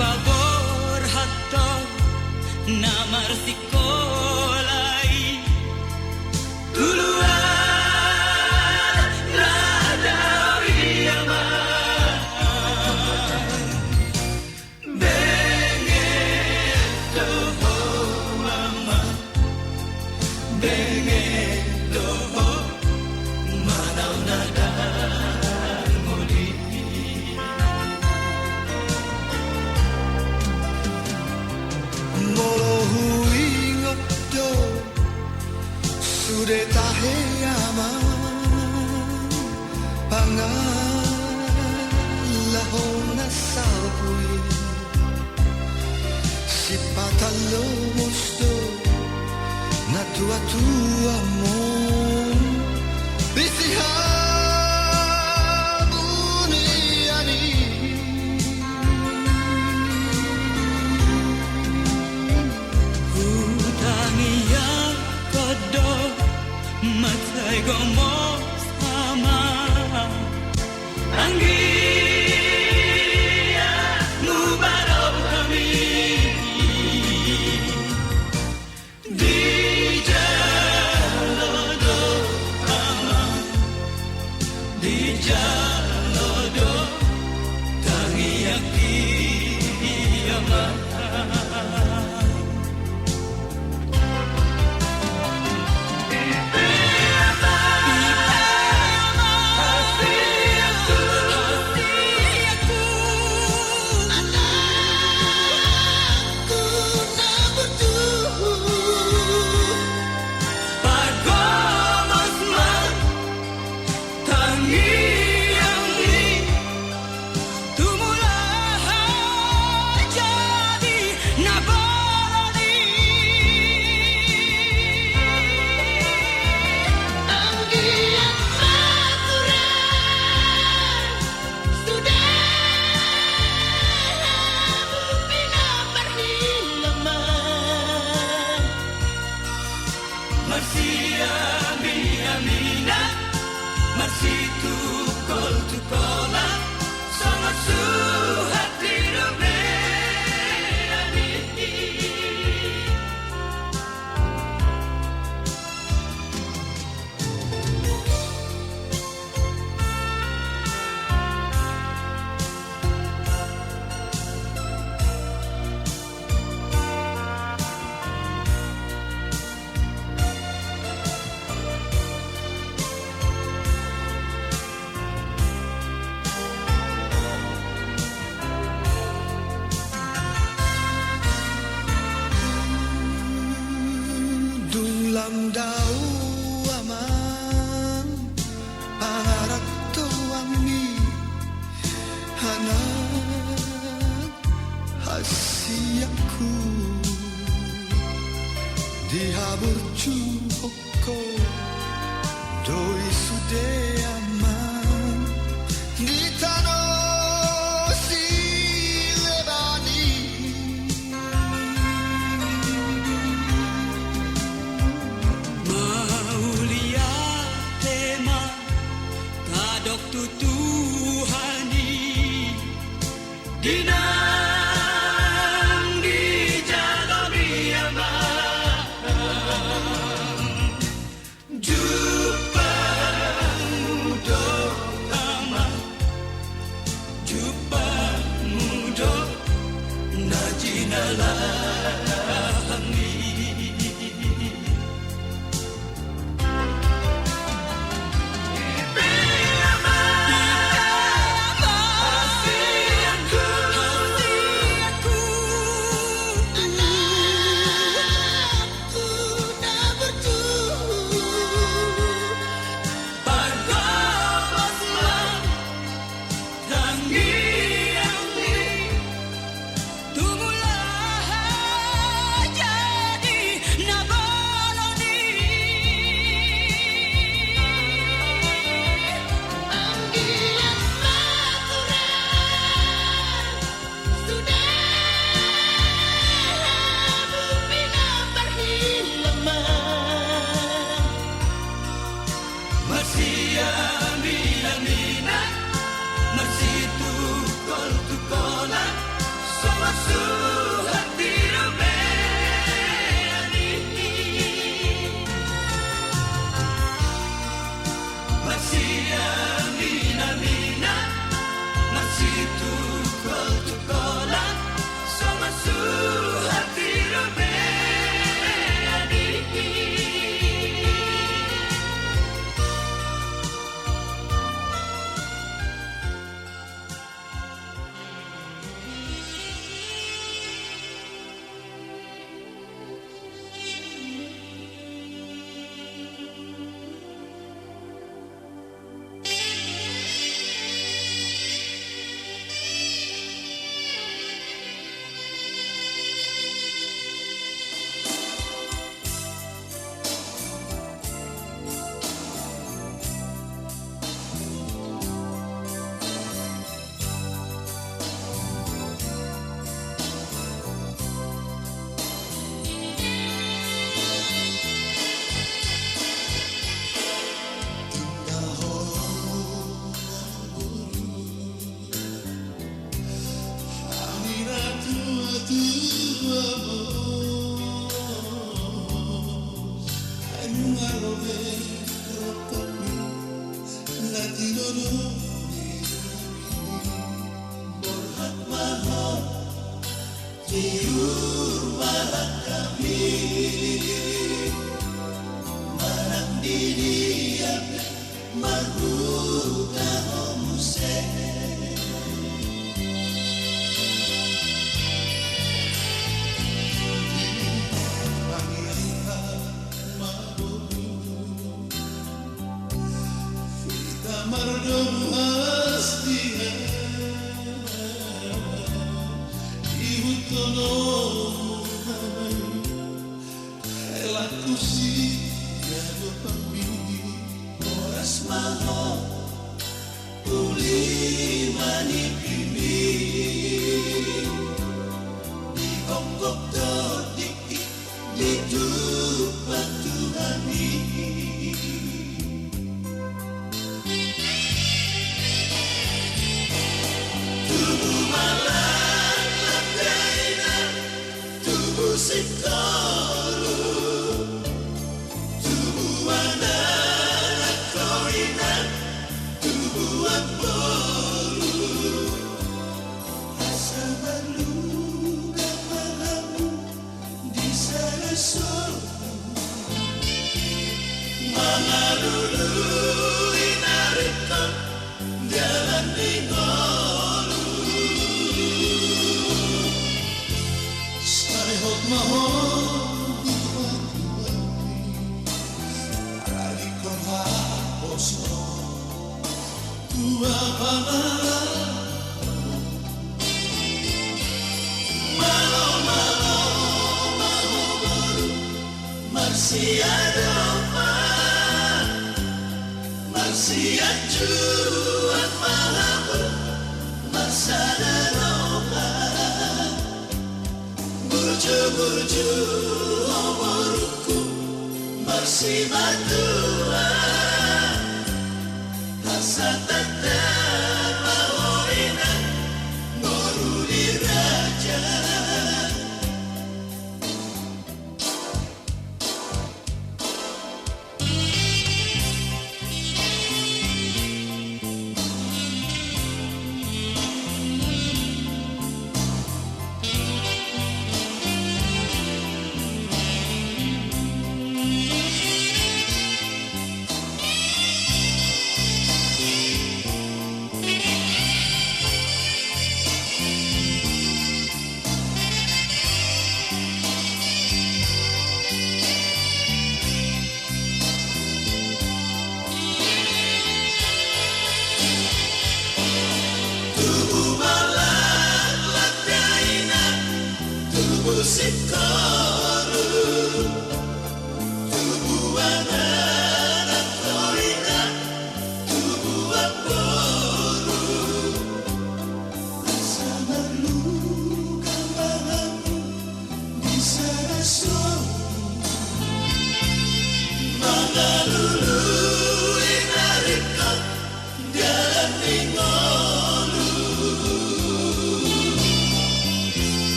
pabor hatto namar sikolai tuluan nada wiyama bengen toho mama bengen toho manaw nada sudah taheyama pangalahon na sabui si patalo musto na tua mo bisihabuniani utangiya kodo matay gomo sama anggia mubaraw kami di jalodo ama di jalodo tangiyaki ama Dau aman pangarap tuangi hanan hasiaku dihabur cuhoko doi sude aman di tanah silebani tutuhani dinang di jalan ama jumpa mudo ama jumpa mudo najinalami Tumulah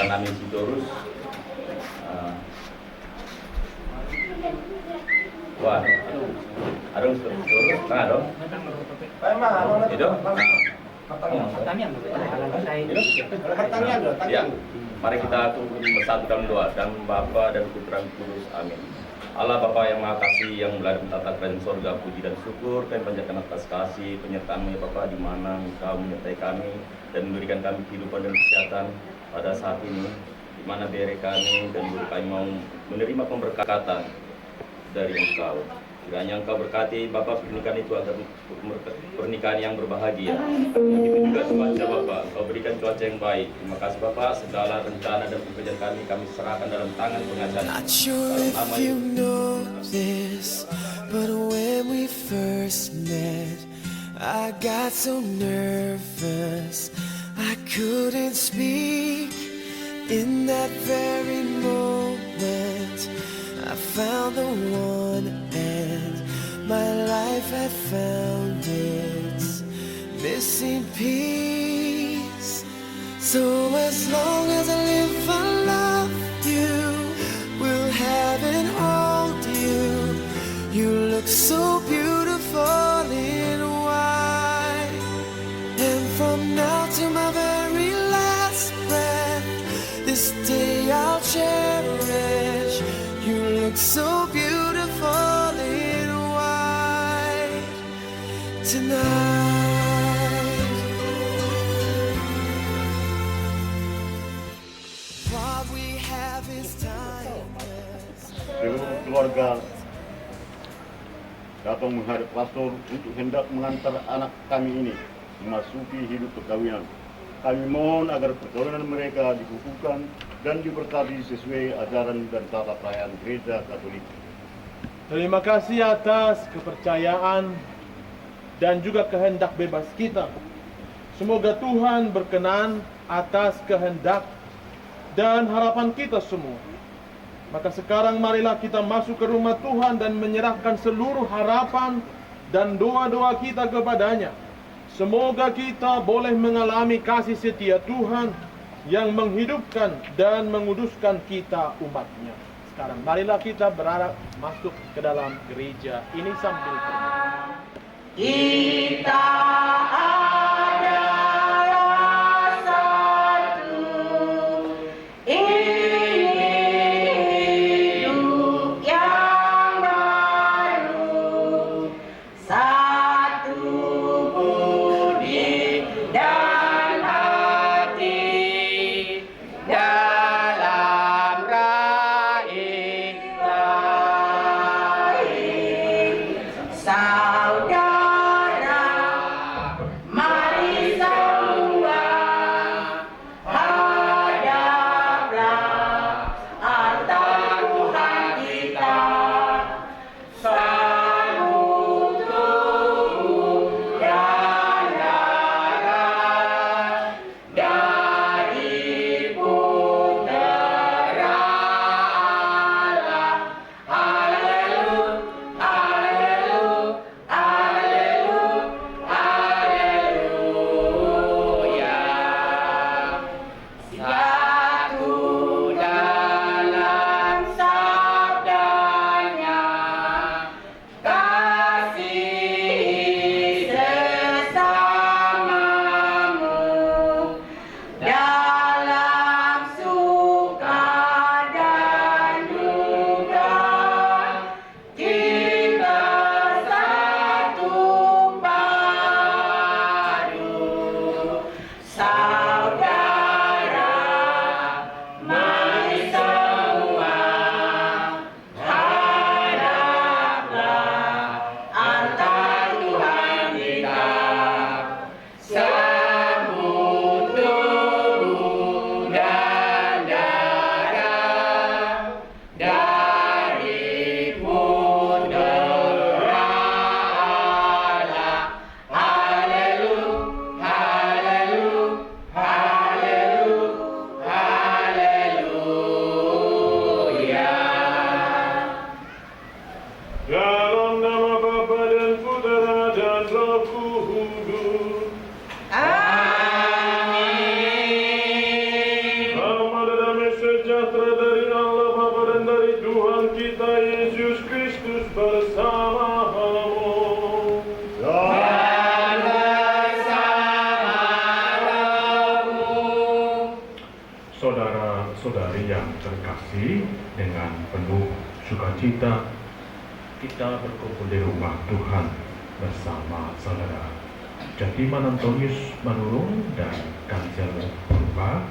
Kami Sitorus, wah, aduh Sitorus, nah dong, itu, ya, mari kita tunggu bersatu dalam doa dan Bapa dan Putra Kudus, amin. Allah Bapa yang Maha Kasih yang berada di tata kerajaan sorga, puji dan syukur kami panjatkan atas kasih penyertaan-Mu ya Bapa, di mana Engkau menyertai kami dan memberikan kami kehidupan dan kesehatan pada saat ini, di mana beri kami dan guru kami mau menerima pemberkatan dari Engkau. Kiranya Engkau berkati Bapak pernikahan itu agar pernikahan yang berbahagia. Begitu juga cuaca Bapak, Engkau berikan cuaca yang baik. Terima kasih Bapak, segala rencana dan pekerjaan kami serahkan dalam tangan pengacara. Not sure if you know this, but when we first met, I got so nervous I couldn't speak. In that very moment, I found the one, and my life had found its missing piece. So as long as I live, I love you, will have and hold you. You look so beautiful in white, and from now to my very last breath, this day I'll cherish. You look so beautiful in white tonight. What we have is timeless. Seluruh keluarga datang menghadap pastor untuk hendak mengantar anak kami ini memasuki hidup perkawinan. Kami mohon agar perkawinan mereka dikukuhkan dan diberkati sesuai ajaran dan tata perayaan Gereja Katolik. Terima kasih atas kepercayaan dan juga kehendak bebas kita. Semoga Tuhan berkenan atas kehendak dan harapan kita semua. Maka sekarang marilah kita masuk ke rumah Tuhan dan menyerahkan seluruh harapan dan doa-doa kita kepadanya. Semoga kita boleh mengalami kasih setia Tuhan yang menghidupkan dan menguduskan kita umatnya. Sekarang marilah kita berharap masuk ke dalam gereja ini sambil bernyanyi. Kita adalah satu, ini hidup yang baru, satu budi dan hati dalam raih saudara. Mari semua hadaplah altar Tuhan kita, sambut tubuh dan darah dari putra Allah. Haleluya, haleluya, haleluya, haleluya. Satu dalam sabdanya, kasih sesamamu dalam suka dan duka, kita satu padu. Saudara, mari semua hadaplah altar Tuhan kita, sambut tubuh dan darah dari putra Allah. Haleluya, haleluya, haleluya, haleluya. Dalam nama Bapa dan Putra dan Roh Kudus. Amin. Salam dan damai sejahtera dari Allah Bapa dan dari Tuhan kita Yesus Kristus bersamamu. Dan bersama rohmu. Saudara-saudari yang terkasih, dengan penuh sukacita kita berkumpul di rumah Tuhan bersama saudara Jatiman Antonius Manurung dan Kancil Purba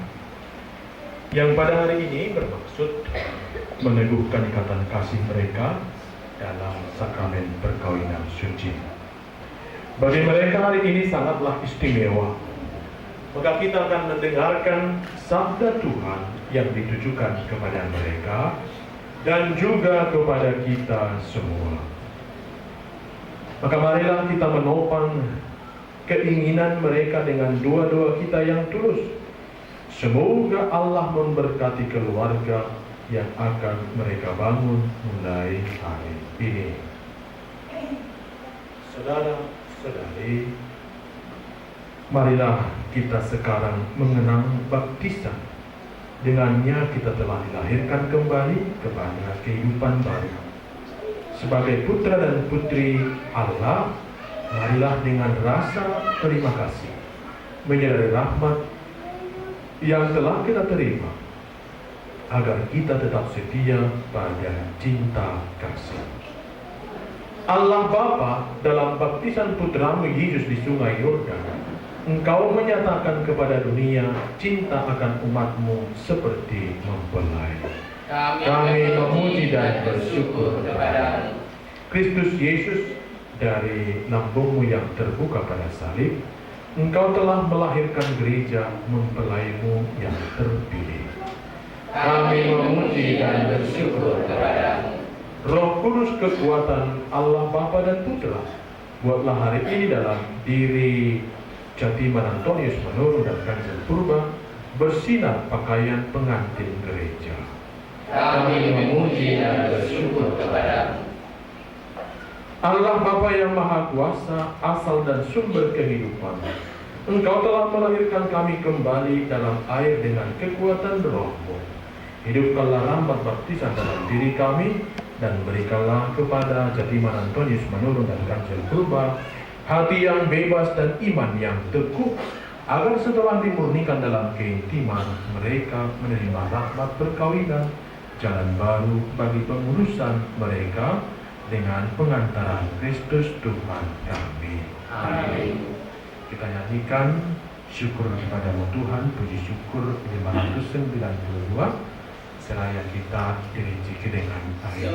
yang pada hari ini bermaksud meneguhkan ikatan kasih mereka dalam sakramen perkawinan suci. Bagi mereka hari ini sangatlah istimewa. Maka kita akan mendengarkan sabda Tuhan yang ditujukan kepada mereka dan juga kepada kita semua. Maka marilah kita menopang keinginan mereka dengan doa-doa kita yang tulus. Semoga Allah memberkati keluarga yang akan mereka bangun mulai hari ini. Saudara-saudari, marilah kita sekarang mengenang baptisan. Dengannya kita telah dilahirkan kembali kepada kehidupan baru. Sebagai putra dan putri Allah, marilah dengan rasa terima kasih menyadari rahmat yang telah kita terima, agar kita tetap setia pada cinta kasih. Allah Bapa dalam baptisan putramu Yesus di sungai Yordan, Engkau menyatakan kepada dunia cinta akan umatmu seperti mempelai. Kami memuji dan bersyukur kepadamu. Kristus Yesus, dari lambungmu yang terbuka pada salib, Engkau telah melahirkan gereja mempelaimu yang terpilih. Kami memuji dan bersyukur kepadamu. Roh Kudus kekuatan Allah Bapa dan Putra, buatlah hari ini dalam diri Jatiman Antonius Manurung dan Kancil Purba bersinar pakaian pengantin gereja. Kami memuji dan bersyukur kepadamu. Allah Bapa yang Maha Kuasa, asal dan sumber kehidupan, Engkau telah melahirkan kami kembali dalam air dengan kekuatan Roh-Mu. Hidupkanlah rahmat baptisan dalam diri kami, dan berikanlah kepada Jatiman Antonius Manurung dan Kancil Purba hati yang bebas dan iman yang teguh, agar setelah dimurnikan dalam keintiman, mereka menerima rahmat perkawinan, jalan baru bagi pengurusan mereka dengan pengantaran Kristus Tuhan kami. Amin. Kita nyanyikan syukur kepadamu Tuhan, puji syukur 592, seraya kita dirinci dengan air.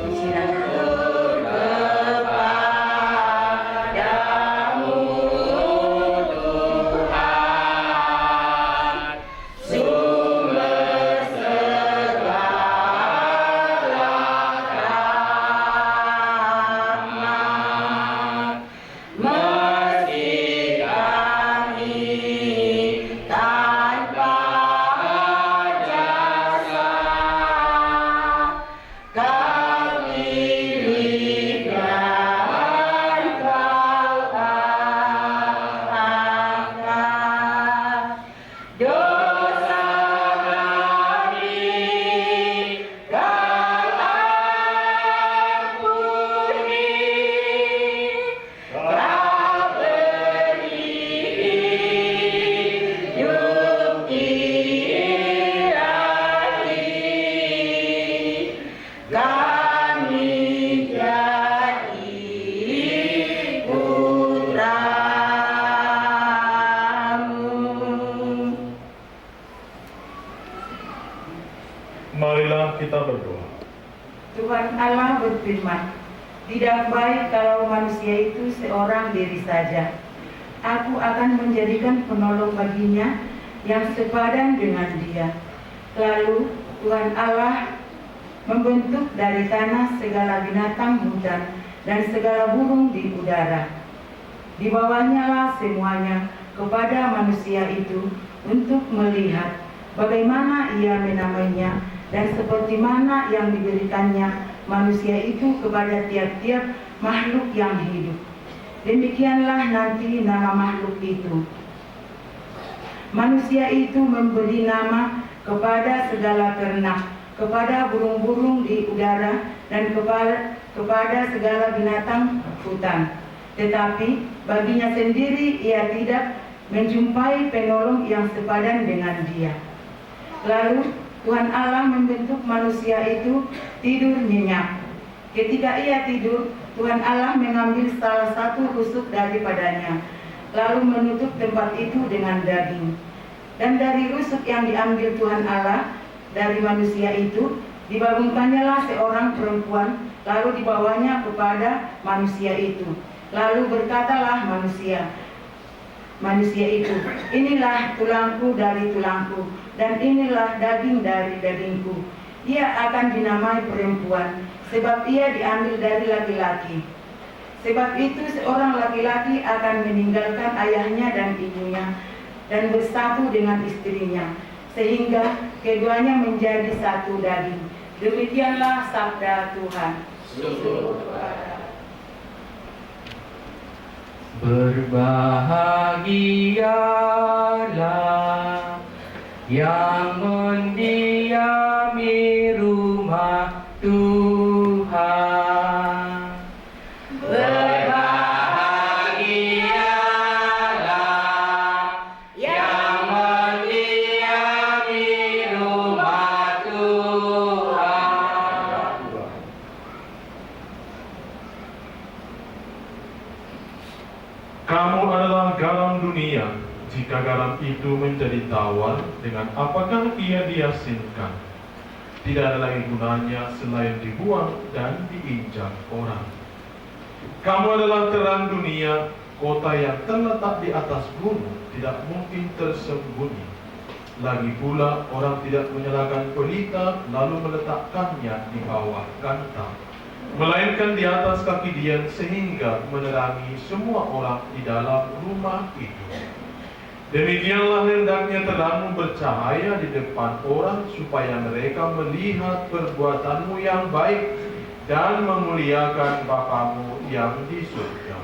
Marilah kita berdoa. Tuhan Allah berfirman, tidak baik kalau manusia itu seorang diri saja. Aku akan menjadikan penolong baginya yang sepadan dengan dia. Lalu Tuhan Allah membentuk dari tanah segala binatang hutan dan segala burung di udara. Dibawanya lah semuanya kepada manusia itu untuk melihat bagaimana ia menamainya, dan seperti mana yang diberikannya manusia itu kepada tiap-tiap makhluk yang hidup. Demikianlah nanti nama makhluk itu. Manusia itu memberi nama kepada segala ternak, kepada burung-burung di udara, dan kepada segala binatang hutan. Tetapi baginya sendiri ia tidak menjumpai penolong yang sepadan dengan dia. Lalu Tuhan Allah membentuk manusia itu tidur nyenyak. Ketika ia tidur, Tuhan Allah mengambil salah satu rusuk daripadanya, lalu menutup tempat itu dengan daging. Dan dari rusuk yang diambil Tuhan Allah dari manusia itu, dibangunkannyalah seorang perempuan, lalu dibawanya kepada manusia itu. Lalu berkatalah manusia itu, inilah tulangku dari tulangku, dan inilah daging dari dagingku. Ia akan dinamai perempuan, sebab ia diambil dari laki-laki. Sebab itu seorang laki-laki akan meninggalkan ayahnya dan ibunya, dan bersatu dengan istrinya, sehingga keduanya menjadi satu daging. Demikianlah sabda Tuhan. Berbahagialah yang mendiami rumah Tuhan. Berbahagialah yang mendiami rumah Tuhan. Kamu adalah garam dunia. Jika garam itu menjadi tawar, dengan apakah ia diasinkan? Tidak ada lagi gunanya selain dibuang dan diinjak orang. Kamu adalah terang dunia. Kota yang terletak di atas gunung tidak mungkin tersembunyi. Lagi pula orang tidak menyalakan pelita lalu meletakkannya di bawah kantang, melainkan di atas kaki dia sehingga menerangi semua orang di dalam rumah itu. Demikianlah hendaknya terangmu bercahaya di depan orang, supaya mereka melihat perbuatanmu yang baik dan memuliakan Bapamu yang di surga.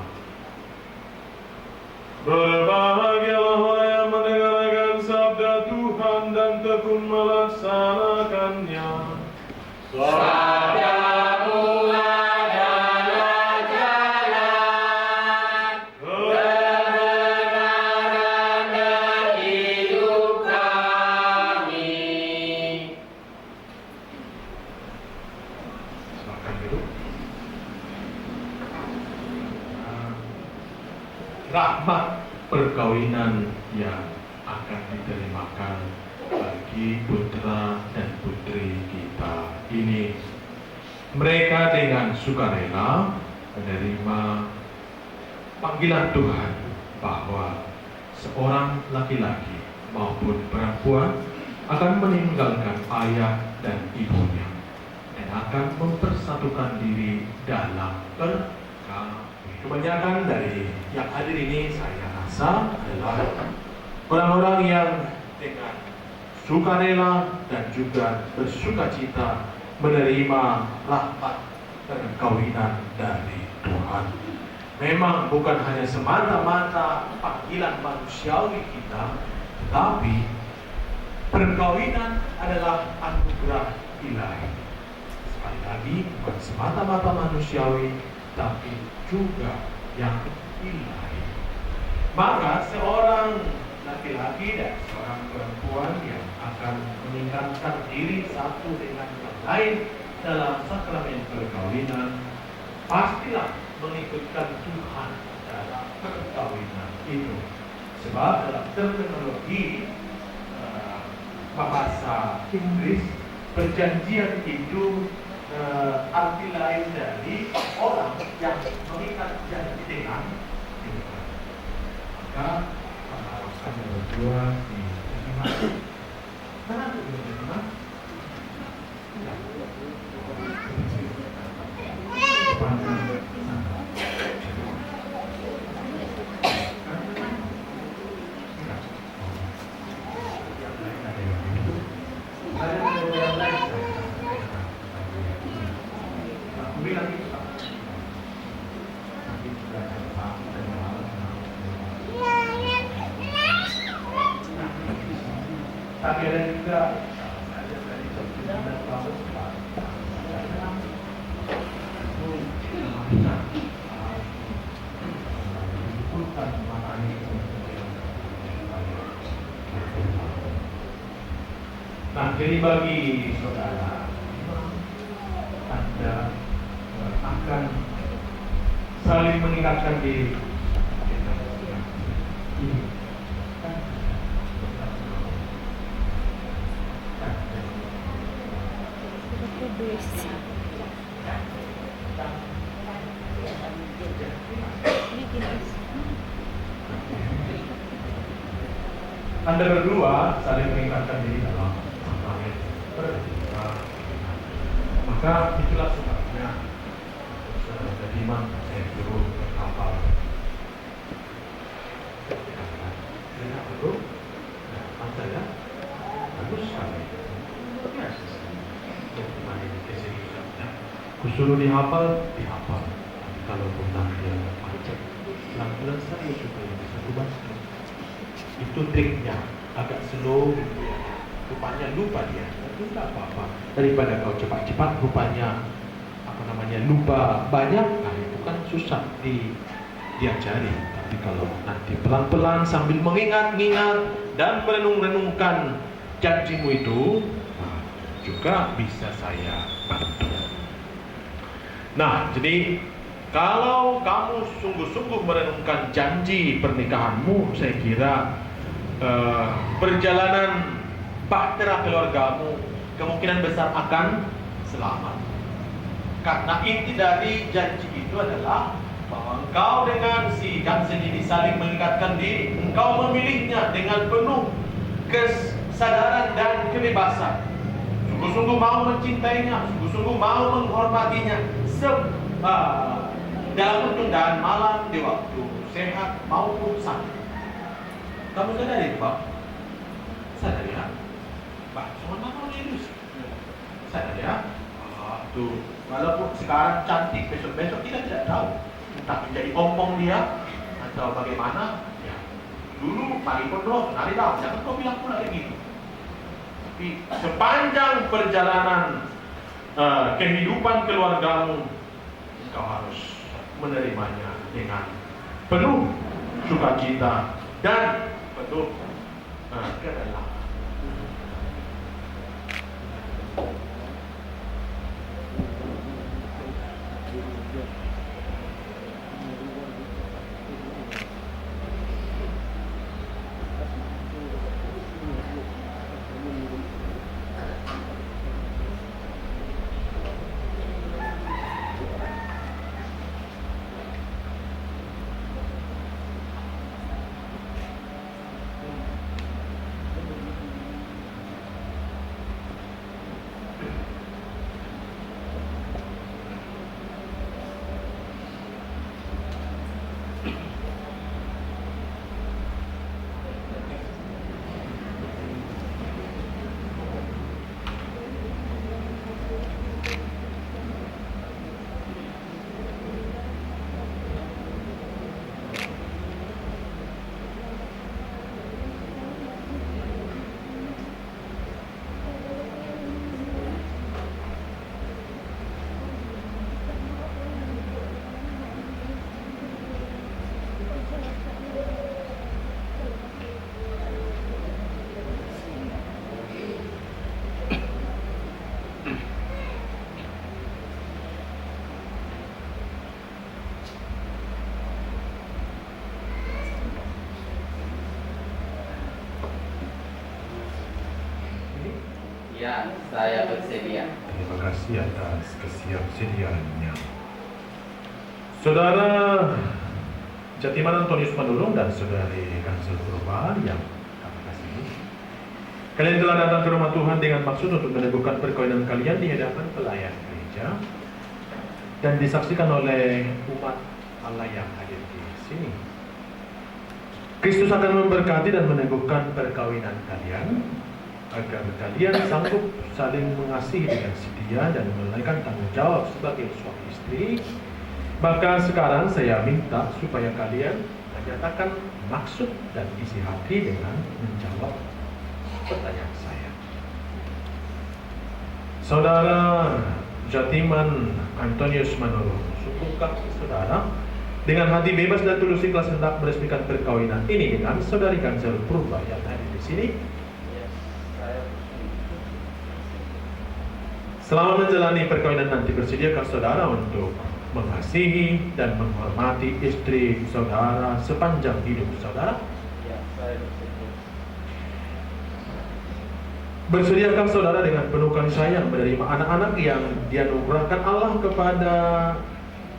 Berbahagialah orang yang mendengarkan sabda Tuhan dan tekun melaksanakannya. Sabdamu adalah jalan kebenaran dan hidup kami. Silakan duduk. Rahmat perkawinan yang akan diterimakan bagi putra dan putri kita ini. Mereka dengan sukarela menerima panggilan Tuhan bahwa seorang laki-laki maupun perempuan akan meninggalkan ayah dan ibunya dan akan mempersatukan diri dalam perkawin. Kebanyakan dari yang hadir ini saya rasa adalah orang-orang yang dengan sukarela dan juga bersukacita menerima rahmat perkawinan dari Tuhan. Memang bukan hanya semata-mata panggilan manusiawi kita, tetapi perkawinan adalah anugerah ilahi. Sekali lagi, bukan semata-mata manusiawi, tapi juga yang ilahi. Maka seorang laki-laki dan seorang perempuan yang akan meningkatkan diri satu dengan yang lain dalam sakramen perkawinan pastilah mengikutkan Tuhan dalam perkawinan itu. Sebab dalam terminologi bahasa Inggris, perjanjian itu arti lain dari orang yang mengikat janji dengan Tuhan. Maka kami berdua diterima. Mana itu diterima? Tapi ada juga nah, jadi bagi saudara, Anda akan saling mengingatkan diri. Ini. Anda berdua saling mengingatkan diri dalam berdoa. Maka itulah sebabnya jadi imam saya turun ke kapal. Tidak perlu, saya bagus sekali. Bagaimana ini keseriusannya? Kusuruh dihafal. Tapi kalau pun dia macet, pelan-pelan saja supaya bisa kubaskan. Itu triknya, agak slow gitu ya. Rupanya lupa dia, tapi tidak apa-apa. Daripada kau cepat-cepat, rupanya lupa banyak, nah itu kan susah diajari. Tapi kalau nanti pelan-pelan sambil mengingat-ingat dan merenung-renungkan janjimu itu, nah, juga bisa saya bantu. Nah, jadi kalau kamu sungguh-sungguh merenungkan janji pernikahanmu, saya kira perjalanan bahtera keluargamu kemungkinan besar akan selamat. Karena inti dari janji itu adalah bahwa engkau dengan si Johnson ini saling mengikatkan diri. Engkau memilihnya dengan penuh kesadaran dan kebebasan. Sungguh-sungguh mau mencintainya, sungguh-sungguh mau menghormatinya. Dalam penundaan malam di waktu sehat maupun sakit. Kamu sadari, Pak? Sadari ya? Pak, semua nama itu sadari ya? Tuh, walaupun sekarang cantik, besok-besok kita tidak tahu. Entah menjadi ompong dia atau bagaimana. Ya. Dulu pagi pondok, nari tahu, jangan kau bilang pula begitu. Tapi sepanjang perjalanan kehidupan keluargamu, kau harus menerimanya dengan penuh sukacita dan penuh kerelaan. Ya, saya bersedia. Terima kasih atas kesiapsediaannya. Saudara Jatiman Antonius Manulung dan Saudari Kansel Purba yang kami kasihi, kalian telah datang ke rumah Tuhan dengan maksud untuk meneguhkan perkawinan kalian di hadapan pelayan gereja dan disaksikan oleh umat Allah yang hadir di sini. Kristus akan memberkati dan meneguhkan perkawinan kalian agar kalian sanggup saling mengasihi dengan setia dan menunaikan tanggung jawab sebagai suami istri. Maka sekarang saya minta supaya kalian menyatakan maksud dan isi hati dengan menjawab pertanyaan saya. Saudara Jatiman Antonius Manulung, sukukah saudara dengan hati bebas dan tulus ikhlas hendak meresmikan perkawinan ini dengan Saudari Kansel Purba yang hadir di sini? Selama menjalani perkawinan nanti, bersediakah saudara untuk mengasihi dan menghormati istri saudara sepanjang hidup saudara? Ya, saya bersedia. Bersediakah saudara dengan penuh kasih sayang menerima anak-anak yang dianugerahkan Allah kepada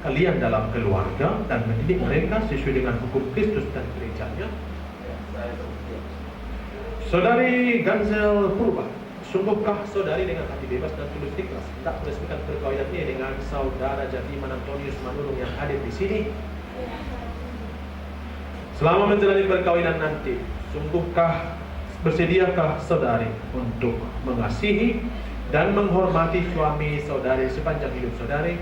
kalian dalam keluarga dan mendidik mereka sesuai dengan hukum Kristus dan gerejanya? Ya, saya bersedia. Saudari Ganzel Purba, sungguhkah saudari dengan hati bebas dan tulus ikhlas tak meresmikan perkawinan ini dengan saudara Jatiman Antonius Manurung yang hadir di sini? Selama menjalani perkawinan nanti, sungguhkah bersediakah saudari untuk mengasihi dan menghormati suami saudari sepanjang hidup saudari?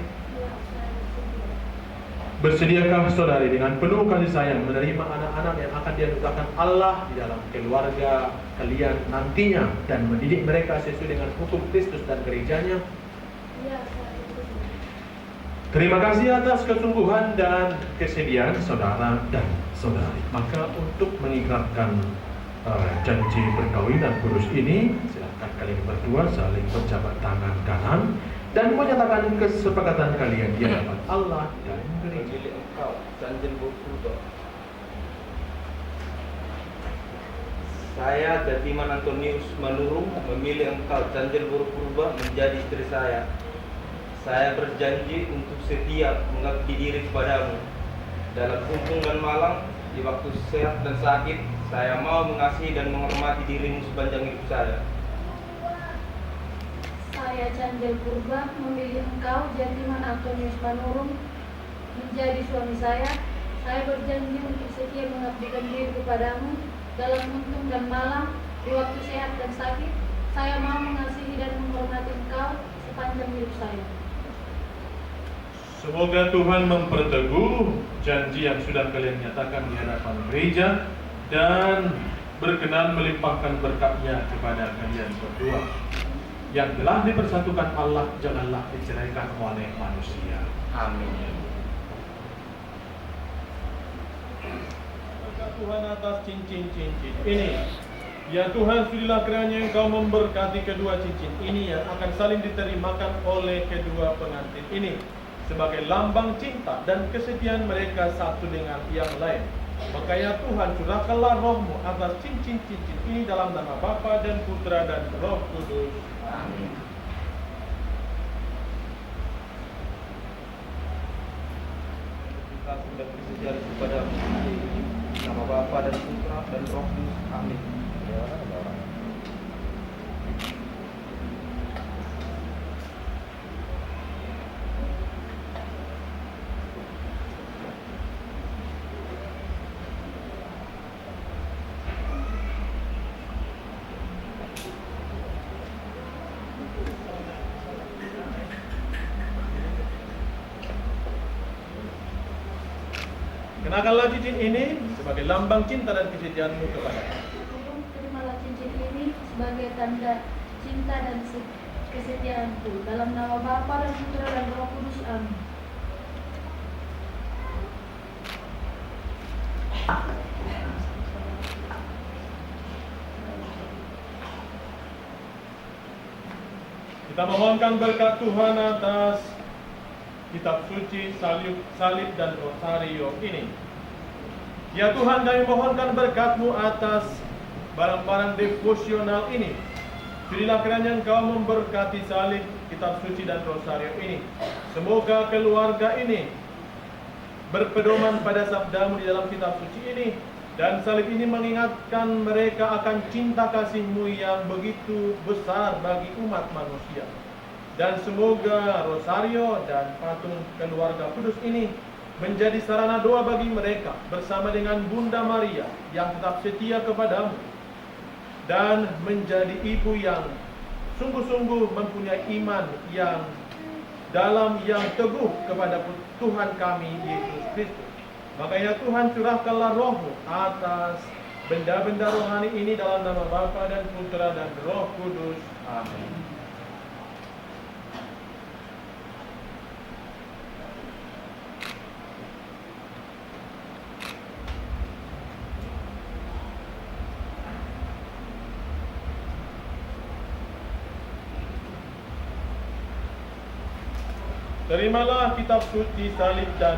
Bersediakah saudari dengan penuh kasih sayang menerima anak-anak yang akan dianugerahkan Allah di dalam keluarga kalian nantinya dan mendidik mereka sesuai dengan hukum Kristus dan gerejanya? Terima kasih atas kesungguhan dan kesediaan saudara dan saudari. Maka untuk mengikrarkan janji perkawinan kudus ini, silakan kalian berdua saling berjabat tangan kanan dan menyatakan kesepakatan kalian di hadapan Allah dan gereja. Memilih engkau, Canjil Purba. Saya, Jatiman Antonius Manurung, memilih engkau, Canjil Purba, menjadi istri saya. Saya berjanji untuk setia mengabdi diri kepadamu dalam kunjung dan malam, di waktu sehat dan sakit. Saya mau mengasihi dan menghormati dirimu sepanjang hidup saya. Saya, Canjil Purba, memilih engkau, Jatiman Antonius Manurung, menjadi suami saya. Saya berjanji untuk setia mengabdikan diri kepadamu dalam untung dan malam, di waktu sehat dan sakit. Saya mau mengasihi dan menghormati engkau sepanjang hidup saya. Semoga Tuhan memperteguh janji yang sudah kalian nyatakan di hadapan gereja dan berkenan melimpahkan berkat-Nya kepada kalian berdua. Yang telah dipersatukan Allah janganlah diceraikan oleh manusia. Amin. Berkat Tuhan atas cincin-cincin ini. Ya Tuhan, sudilah kiranya Engkau memberkati kedua cincin ini yang akan saling diterimakan oleh kedua pengantin ini sebagai lambang cinta dan kesetiaan mereka satu dengan yang lain. Maka ya Tuhan, curahkanlah roh-Mu atas cincin-cincin ini dalam nama Bapa dan Putra dan Roh Kudus. Amin. Kita sudah bersedia kepada nama Bapa dan Putra dan Roh Kudus. Amin. Kenakanlah cincin ini sebagai lambang cinta dan kesetiaan-Mu kepada kami. Terimalah cincin ini sebagai tanda cinta dan kesetiaanku dalam nama Bapa dan Putra dan Roh Kudus. Amin. Kita memohonkan berkat Tuhan atas kitab suci, salib dan rosario ini. Ya Tuhan, kami mohonkan berkat-Mu atas barang-barang devosional ini. Sudilah kiranya Engkau memberkati salib, kitab suci dan rosario ini. Semoga keluarga ini berpedoman pada sabda-Mu di dalam kitab suci ini, dan salib ini mengingatkan mereka akan cinta kasih-Mu yang begitu besar bagi umat manusia. Dan semoga rosario dan patung keluarga kudus ini menjadi sarana doa bagi mereka bersama dengan Bunda Maria yang tetap setia kepadamu dan menjadi ibu yang sungguh-sungguh mempunyai iman yang dalam, yang teguh kepada Tuhan kami Yesus Kristus. Makanya Tuhan, curahkanlah roh-Mu atas benda-benda rohani ini dalam nama Bapa dan Putra dan Roh Kudus. Amin. Terimalah kitab suci, salib, dan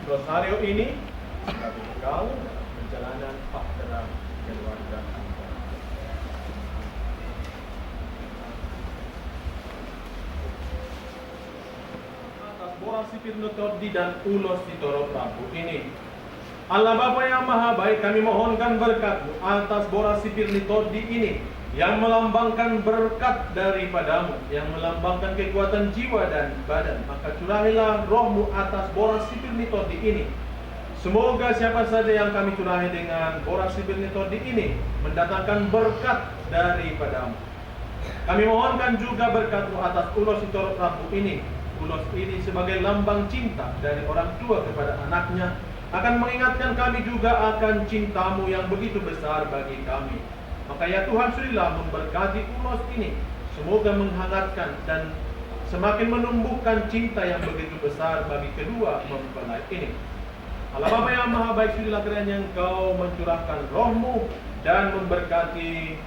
rosario ini sebagai bekal perjalanan bahtera keluarga Anda. Atas Bora Sipir Nutodi dan Ulos Sitoro Prabu ini, Allah Bapa yang Maha Baik, kami mohonkan berkat-Mu atas Bora Sipir Nutodi ini yang melambangkan berkat daripadamu, yang melambangkan kekuatan jiwa dan badan. Maka curahilah roh-Mu atas Bora Sipir Nutodi ini. Semoga siapa saja yang kami curahi dengan Bora Sipir Nutodi ini mendatangkan berkat daripadamu. Kami mohonkan juga berkat-Mu atas Ulos Sitoro Prabu ini. Ulos ini sebagai lambang cinta dari orang tua kepada anaknya, akan mengingatkan kami juga akan cinta-Mu yang begitu besar bagi kami. Maka ya Tuhan, sudilah memberkati Ulos ini, semoga menghangatkan dan semakin menumbuhkan cinta yang begitu besar bagi kedua mempelai ini. Allah Bapa yang Maha Baik, sudilah kiranya Engkau mencurahkan roh-Mu dan memberkati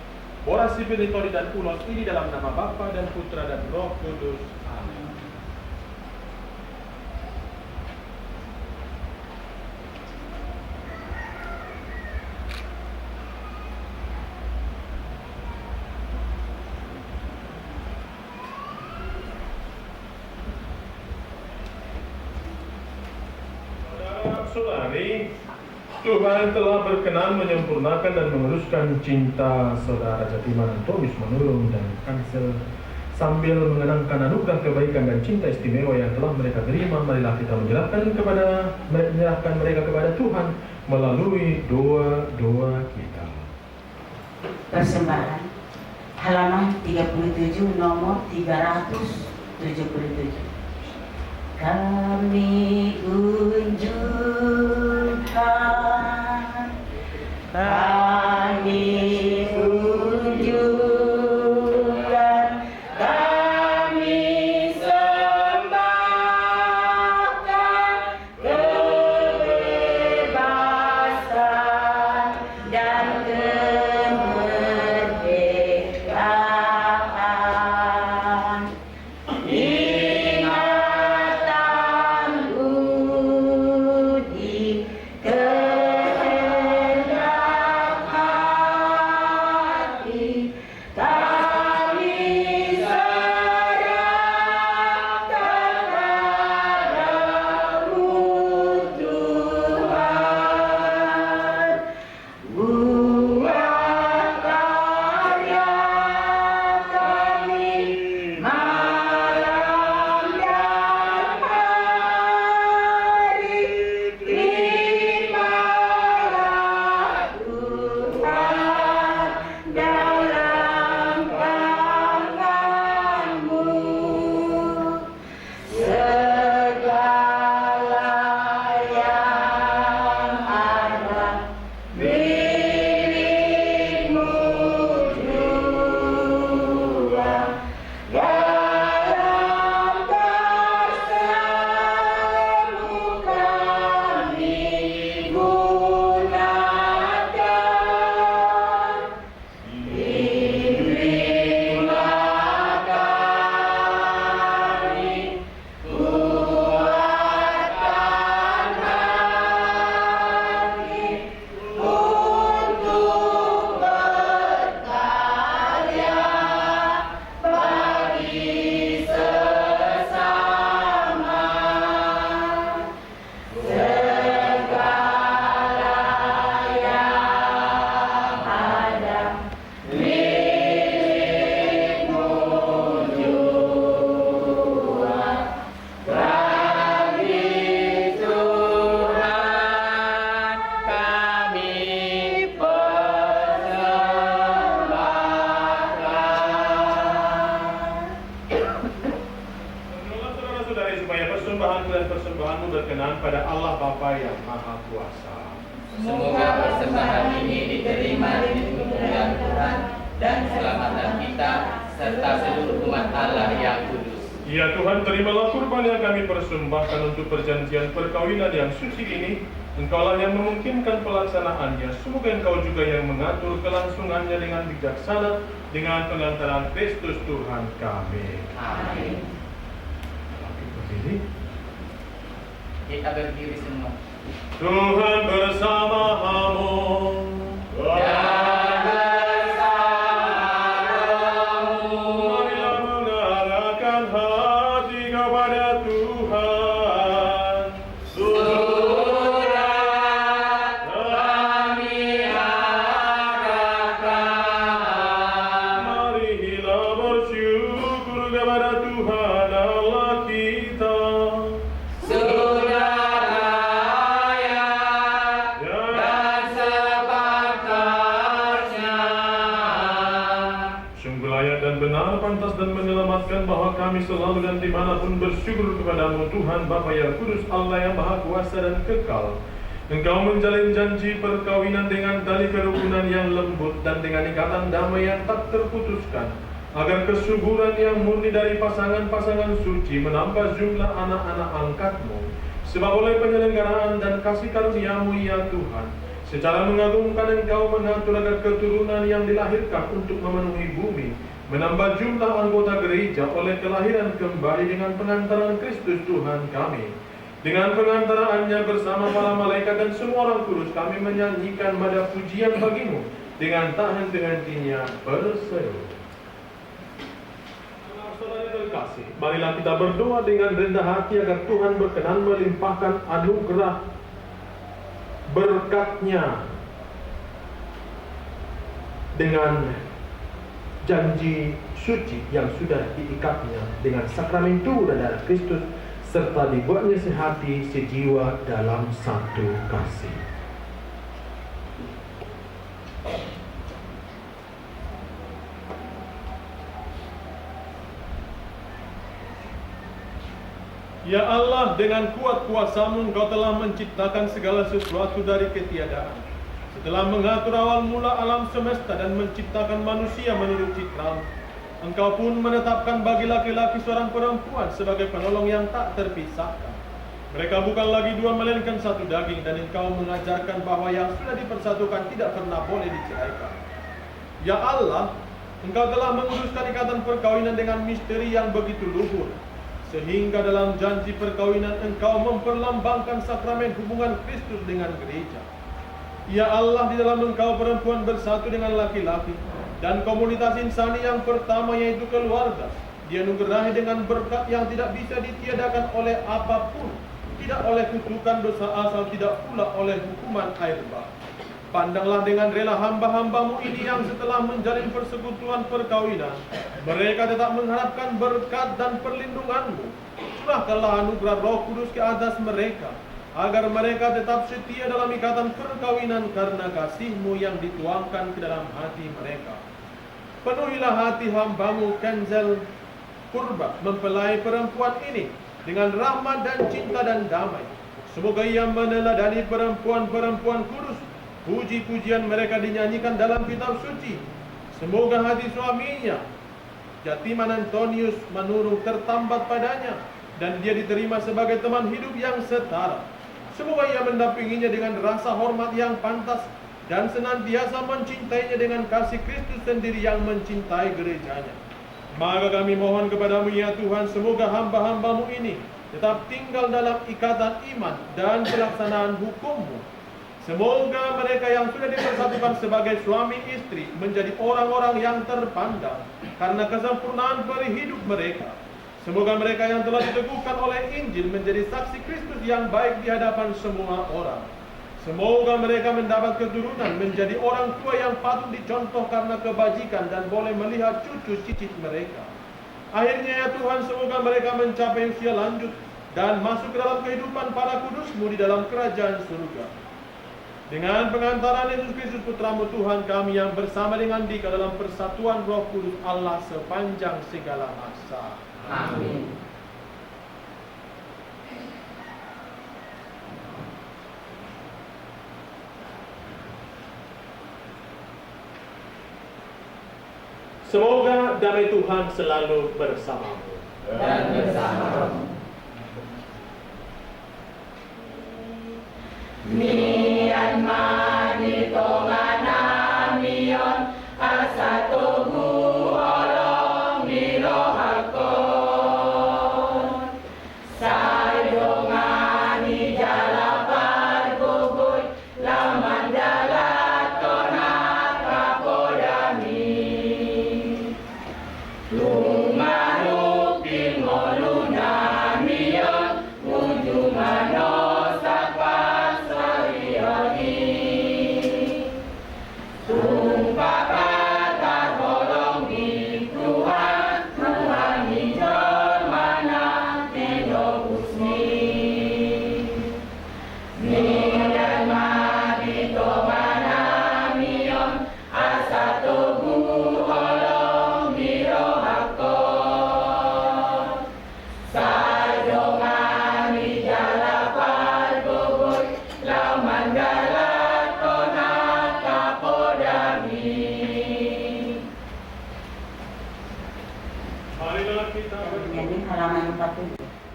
Bora Sipir Nutodi dan Ulos ini dalam nama Bapa dan Putra dan Roh Kudus. Amin. Saudari, Tuhan telah berkenan menyempurnakan dan meneruskan cinta saudara Jatiman Antonius Manurung dan Kansel. Sambil mengenangkan anugerah kebaikan dan cinta istimewa yang telah mereka terima, marilah kita menyerahkan mereka kepada Tuhan melalui doa-doa kita. Persembahan halaman 37 nomor 377. Kami unjukkan, kami unjukkan, kami sembahkan kebebasan dan kemerdekaan. persembahanmu berkenan pada Allah Bapa yang Maha Kuasa. Semoga persembahan ini diterima di kemuliaan Tuhan dan keselamatan kita serta seluruh umat Allah yang kudus. Ya Tuhan, terimalah kurban yang kami persembahkan untuk perjanjian perkawinan yang suci ini. Engkaulah yang memungkinkan pelaksanaannya. Semoga Engkau juga yang mengatur kelangsungannya dengan bijaksana dengan pengantaran Kristus Tuhan kami. Amin. Kita berdiri semua. Tuhan bersamamu. Dan bersamamu. Marilah mengarahkan hati kepada Tuhan. Surat kami harapkan. Marilah bersyukur kepada Tuhan Allah kita. Sudah layak dan sepantasnya. Sungguh layak dan benar, pantas dan menyelamatkan bahwa kami selalu dan dimanapun bersyukur kepadamu Tuhan Bapa yang Kudus, Allah yang Maha Kuasa dan Kekal. Engkau menjalin janji perkawinan dengan tali kerukunan yang lembut dan dengan ikatan damai yang tak terputuskan, agar kesuburan yang murni dari pasangan-pasangan suci menambah jumlah anak-anak angkatmu. Sebab oleh penyelenggaraan dan kasih karuniamu ya Tuhan, secara mengagumkan Engkau mengatur agar keturunan yang dilahirkan untuk memenuhi bumi, menambah jumlah anggota gereja oleh kelahiran kembali dengan pengantaran Kristus Tuhan kami. Dengan pengantaraannya bersama para malaikat dan semua orang kudus, kami menyanyikan nada pujian bagimu dengan tak henti-hentinya berseru. Saudara terkasih, marilah kita berdoa dengan rendah hati agar Tuhan berkenan melimpahkan anugerah berkat-Nya dengan janji suci yang sudah diikatnya dengan sakramen tubuh dan darah Kristus, serta dibuatnya sehati sejiwa dalam satu kasih. Ya Allah, dengan kuat kuasa-Mu Engkau telah menciptakan segala sesuatu dari ketiadaan. Setelah mengatur awal mula alam semesta dan menciptakan manusia menurut citra-Mu, Engkau pun menetapkan bagi laki-laki seorang perempuan sebagai penolong yang tak terpisahkan. Mereka bukan lagi dua melainkan satu daging, dan Engkau mengajarkan bahwa yang sudah dipersatukan tidak pernah boleh diceraikan. Ya Allah, Engkau telah menguruskan ikatan perkawinan dengan misteri yang begitu luhur, sehingga dalam janji perkawinan Engkau memperlambangkan sakramen hubungan Kristus dengan gereja. Ya Allah, di dalam Engkau perempuan bersatu dengan laki-laki, dan komunitas insani yang pertama yaitu keluarga dianugerahi dengan berkat yang tidak bisa ditiadakan oleh apapun, tidak oleh kutukan dosa asal, tidak pula oleh hukuman air bah. Pandanglah dengan rela hamba-hambamu ini yang setelah menjalin persekutuan perkawinan, mereka tetap mengharapkan berkat dan perlindungan-Mu. Curahkanlah anugerah Roh Kudus ke atas mereka, agar mereka tetap setia dalam ikatan perkawinan karena kasih-Mu yang dituangkan ke dalam hati mereka. Penuhilah hati hamba-Mu Kenzel Purba, mempelai perempuan ini, dengan rahmat dan cinta dan damai. Semoga ia meneladani perempuan-perempuan kudus. Puji-pujian mereka dinyanyikan dalam kitab suci. Semoga hati suaminya, Jatiman Antonius Manurung, tertambat padanya, dan dia diterima sebagai teman hidup yang setara. Semoga ia mendampinginya dengan rasa hormat yang pantas, dan senantiasa mencintainya dengan kasih Kristus sendiri yang mencintai gerejanya. Maka kami mohon kepadamu ya Tuhan, semoga hamba-hambamu ini tetap tinggal dalam ikatan iman dan pelaksanaan hukum-Mu. Semoga mereka yang sudah dipersatukan sebagai suami istri menjadi orang-orang yang terpandang karena kesempurnaan perihidup mereka. Semoga mereka yang telah diteguhkan oleh Injil menjadi saksi Kristus yang baik di hadapan semua orang. Semoga mereka mendapat keturunan menjadi orang tua yang patut dicontoh karena kebajikan dan boleh melihat cucu cicit mereka. Akhirnya ya Tuhan, semoga mereka mencapai usia lanjut dan masuk ke dalam kehidupan para kudus-Mu di dalam kerajaan surga. Dengan pengantaran Yesus Kristus Putra-Mu Tuhan kami, yang bersama dengan Dika dalam persatuan Roh Kudus Allah sepanjang segala masa. Amin. Semoga damai Tuhan selalu bersamamu. Dan bersamamu. Mian mani tongan namion asatogu olong mirohakon sayongani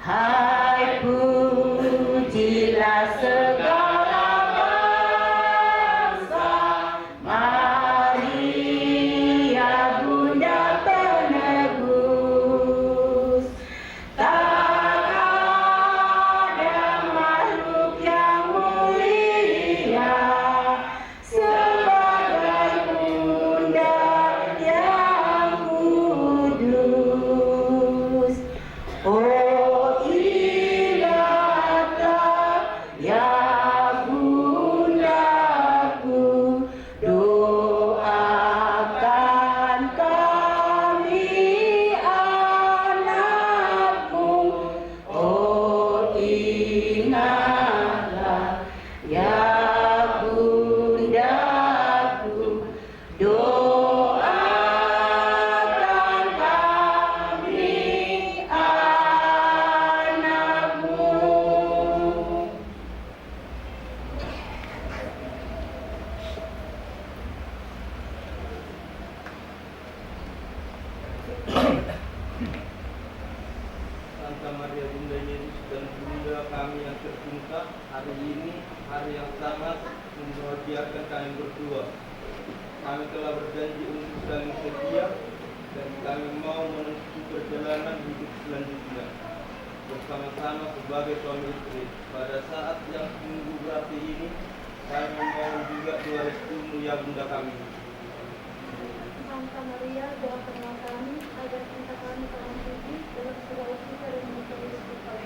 Hai pujilah segala bangsa, Maria Bunda penebus. Tak ada makhluk yang mulia sebagai Bunda yang kudus. Oh ingatlah ya Bundaku, doakan kami anakmu. Oh ingatlah ya Bundaku, doakan kami anakmu. Santa Maria Bunda Yesus dan Bunda kami yang tercinta, hari ini hari yang sangat membahagiakan kami berdua. Kami telah berjanji untuk saling setia dan kami mau menempuh perjalanan hidup selanjutnya bersama-sama sebagai suami istri. Pada saat yang sungguh berarti ini, kami mau juga doa restumu ya Bunda kami. Santa Maria, doakanlah kami agar cinta kami dalam suci dalam segala usaha dan mencari Kristus.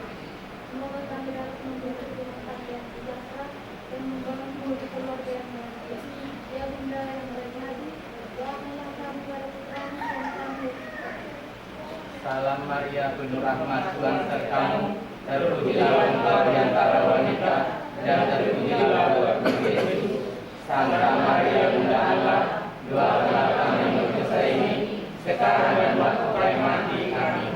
Semoga kami dapat membentuk rumah tangga yang sejahtera dan membangun keluarga keluarga yang bahagia. Ya Bunda yang berhati, doakanlah kami pada putramu dan kami. Salam Maria, penuh rahmat, Tuhan sertamu. Terpujilah engkau di antara wanita, dan terpujilah buah Yesus. Santa Maria Bunda Allah, doakanlah kami berdosa ini, sekarang dan waktu kami mati. Amin.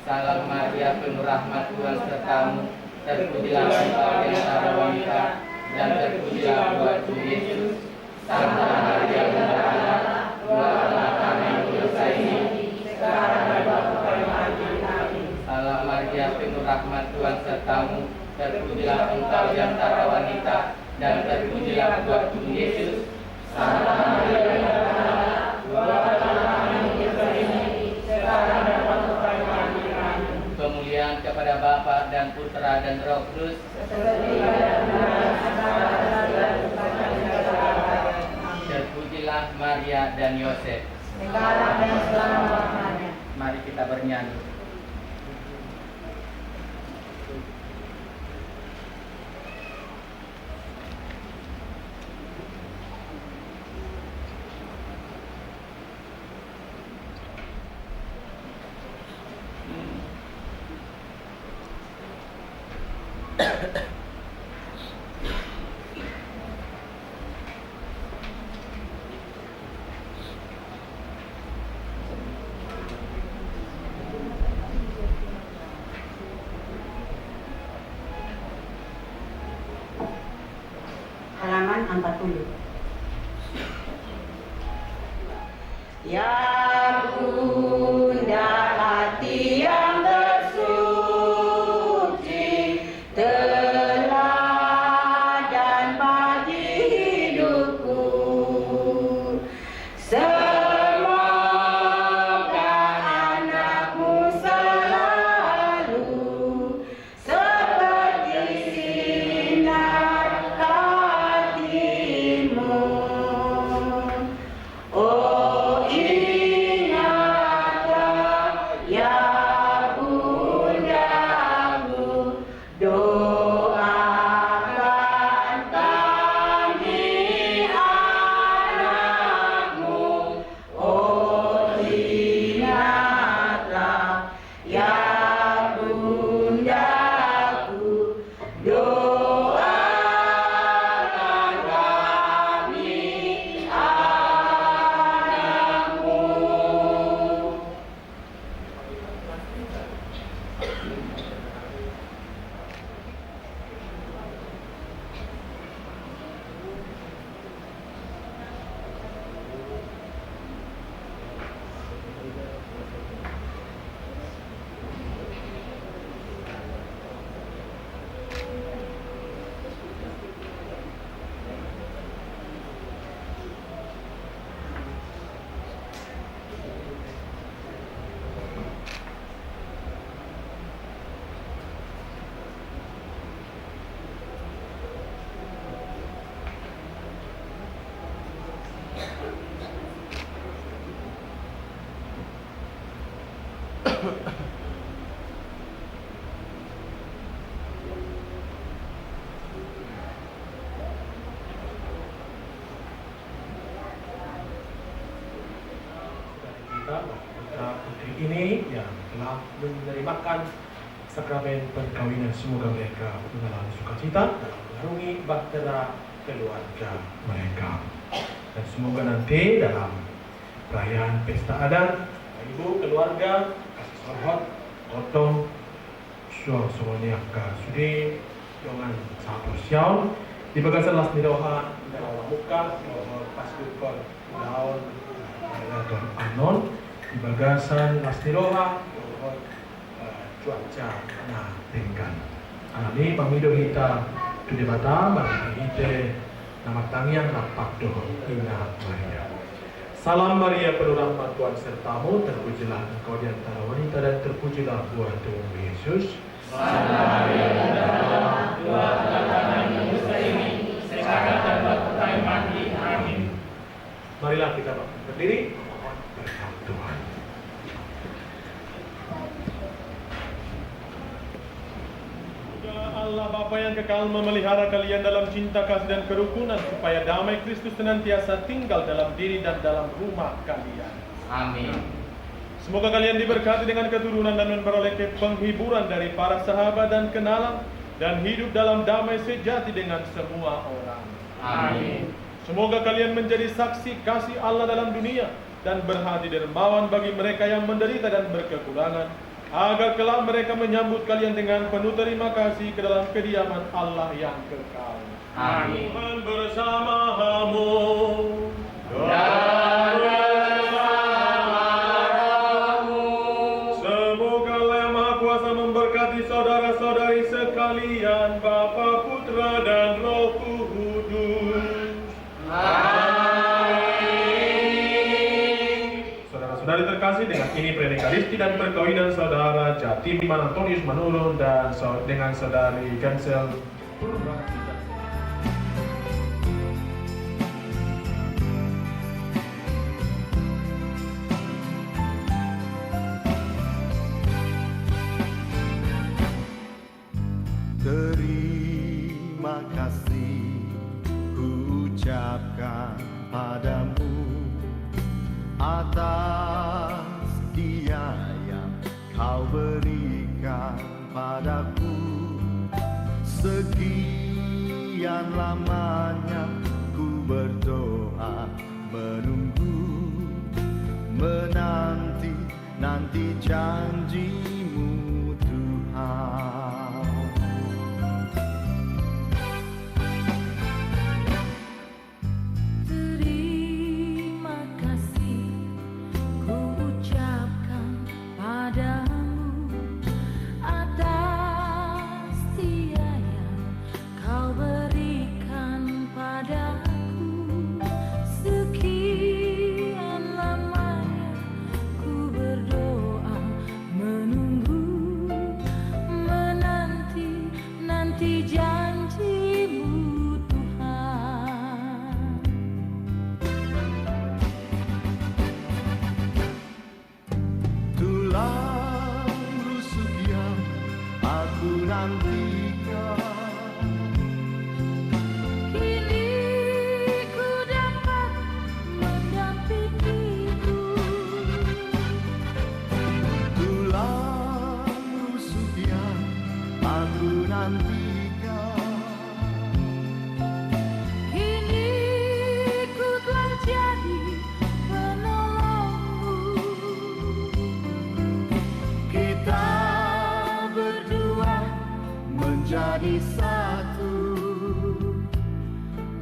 Salam Maria, penuh rahmat, Tuhan sertamu. Terpujilah engkau di antara wanita, dan terpujilah buah Yesus. Santa Maria Bunda Allah, doakanlah kami berdosa ini, sekarang dan waktu kami mati. Amin. Salam Maria, penuh rahmat, Tuhan sertamu. Terpujilah engkau di antara wanita, dan terpujilah buah Yesus. Santa Maria Bunda Allah, doakanlah kami berdosa ini, sekarang dan waktu kami mati. Amin. Kemuliaan kepada Bapa dan Putra dan Roh Kudus. Terpujilah Maria dan Yosef. Sekarang dan selama-lamanya. Mari kita bernyanyi. Halaman 40. Ya Bunda hati yang tersuci, teladan bagi hidupku. Semoga anakmu selalu seperti sinar hatimu. Oh Putra putri ini yang telah menerimakan sakramen perkawinan, semoga mereka mengalami sukacita dalam mengarungi bahtera keluarga mereka, dan semoga nanti dalam perayaan pesta adat ibu keluarga kasih sorhot otong semuanya sudi dengan sangat sosial di bagasan las niroha dalam muka pasukon daun dan anon di bagasan las niroha cuaca na tingkan ini pamido kita tu di mata bagi kita nama tangian rapat doh ina Maria. Salam Maria, penuh rahmat Tuhan sertamu, terpujilah engkau di antara wanita dan terpujilah buah tubuhmu Yesus. Santa Maria, Bunda Allah, doakanlah kami dosa ini, sekarang dan waktu kami mati. Amin. Marilah kita berdiri, mohon berkat Tuhan. Allah Bapa yang kekal memelihara kalian dalam cinta kasih dan kerukunan, supaya damai Kristus senantiasa tinggal dalam diri dan dalam rumah kalian. Amin. Semoga kalian diberkati dengan keturunan dan memperoleh penghiburan dari para sahabat dan kenalan, dan hidup dalam damai sejati dengan semua orang. Amin. Semoga kalian menjadi saksi kasih Allah dalam dunia, dan berhati dermawan bagi mereka yang menderita dan berkekurangan, agar kelak mereka menyambut kalian dengan penuh terima kasih ke dalam kediaman Allah yang kekal. Amin. Tuhan bersamamu. Dan bersamamu. Semoga Allah Maha Kuasa memberkati saudara-saudari sekalian, Bapa, Putra, dan Roh Kudus. Saudara-saudari terkasih, dengan ini pernikahan dan perkawinan saudara Jatiman Antonius Manurun dan dengan saudari Gansel Purba. Terima kasih ku ucapkan padamu atas dia yang kau berikan padaku. Sekian lamanya ku berdoa, menunggu, menanti janjimu Tuhan. Menjadi satu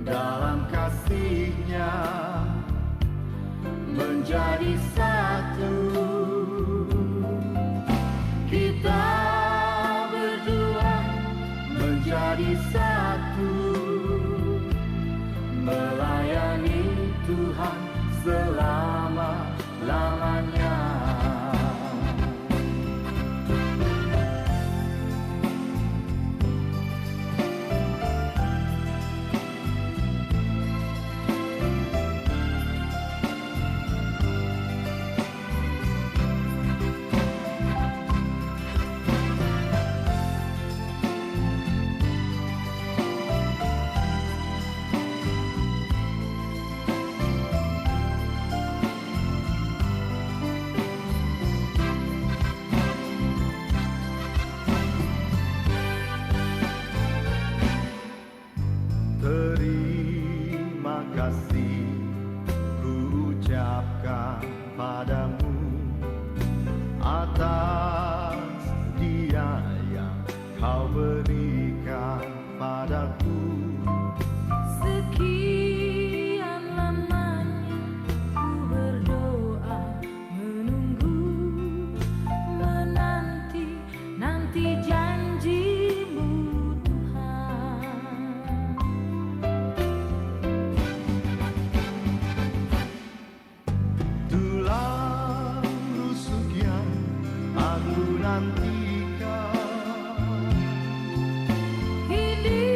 dalam kasih-Nya, menjadi satu. Kita berdua menjadi satu, melayani Tuhan selama-lamanya. kau berikan padaku. Sekian lamanya ku berdoa, menunggu, menanti, nanti janji-Mu Tuhan. Tulang rusuk yang aku nantikan, Kini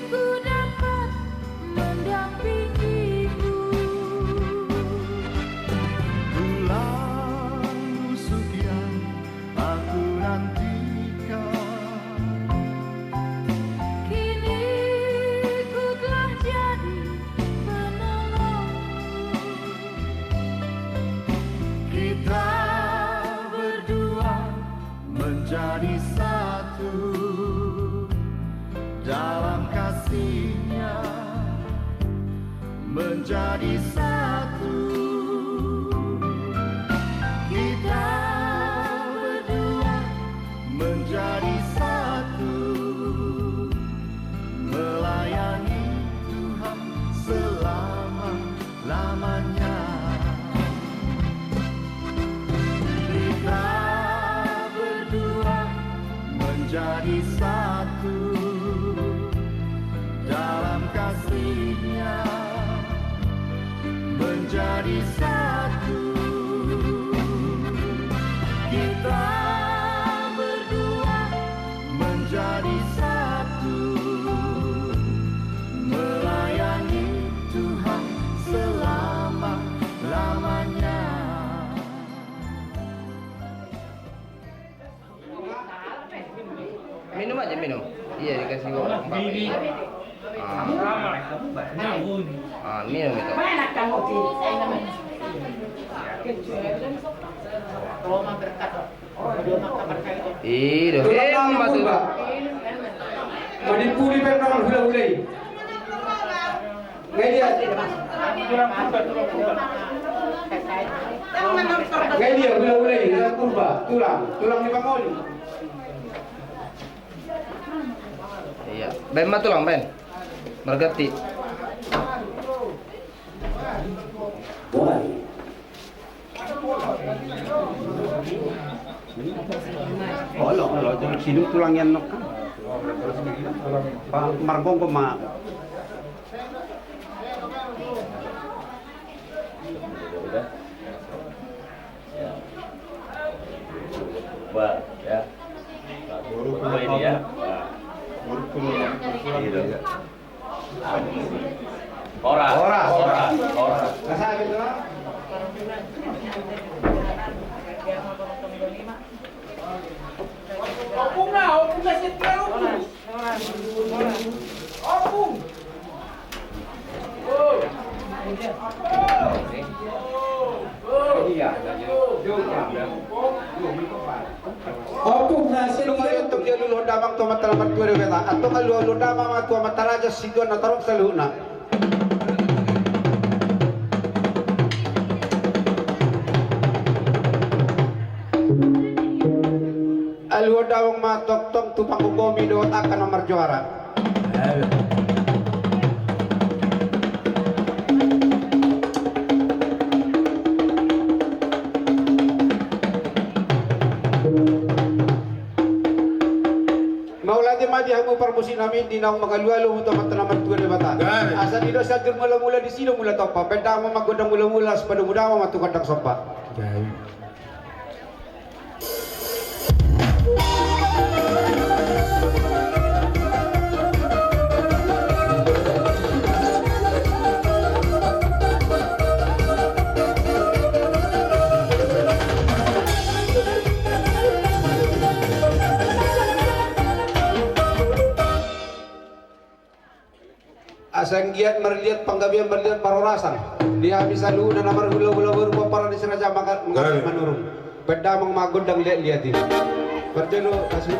ku dapat mendampingi-Mu. tulang rusuk yang aku nantikan, Kini ku telah jadi penolong. kita berdua menjadi satu dalam kasih-Nya, menjadi satu. Kita berdua menjadi satu, melayani Tuhan selama-lamanya. Kita berdua menjadi satu dalam kasih-Nya, menjadi satu. Kita berdua menjadi satu, melayani Tuhan selama-lamanya. Minum aja minum. Iya dikasih orang pakai. Minum itu. Enak kan kopi? Masuk. Manipuri pernah hula-hulai. Ngai dia. Ngai dia hula-hulai dengan kurba, tulang di bangoli. Iya, Ben mah tulang Ben. Mergati. Kalau jangan sini tulang yang nok. Pak Margong kok mah. Udah. Ya. Coba ya. Guru ini ya. Guru gitu. Ora. Rasa gitu. Opung na setia opung. Opung. Opung na setia untuk dia dulu damang tu matalamat kuwi beta. Atau kalau damang tu mataraja sidon na tarong sa luna. Alwadawang matoktom tu pangugomi doot akan nomor juara. Maulati madi hamu permusi namin di nang magalualo mo to matanaman tuan bata. Asa di do sa mula-mula di sino mula topa. Penda mo magodang mula-mula pada muda mo matukadang sopa. Asang giat merlihat panggabian berlihat parorasan. Dia bisa lu dan namar hula-hula berupa para di seraja maka menurung. Peda mengmagun dan lihat-lihat ini. Perjelo kasih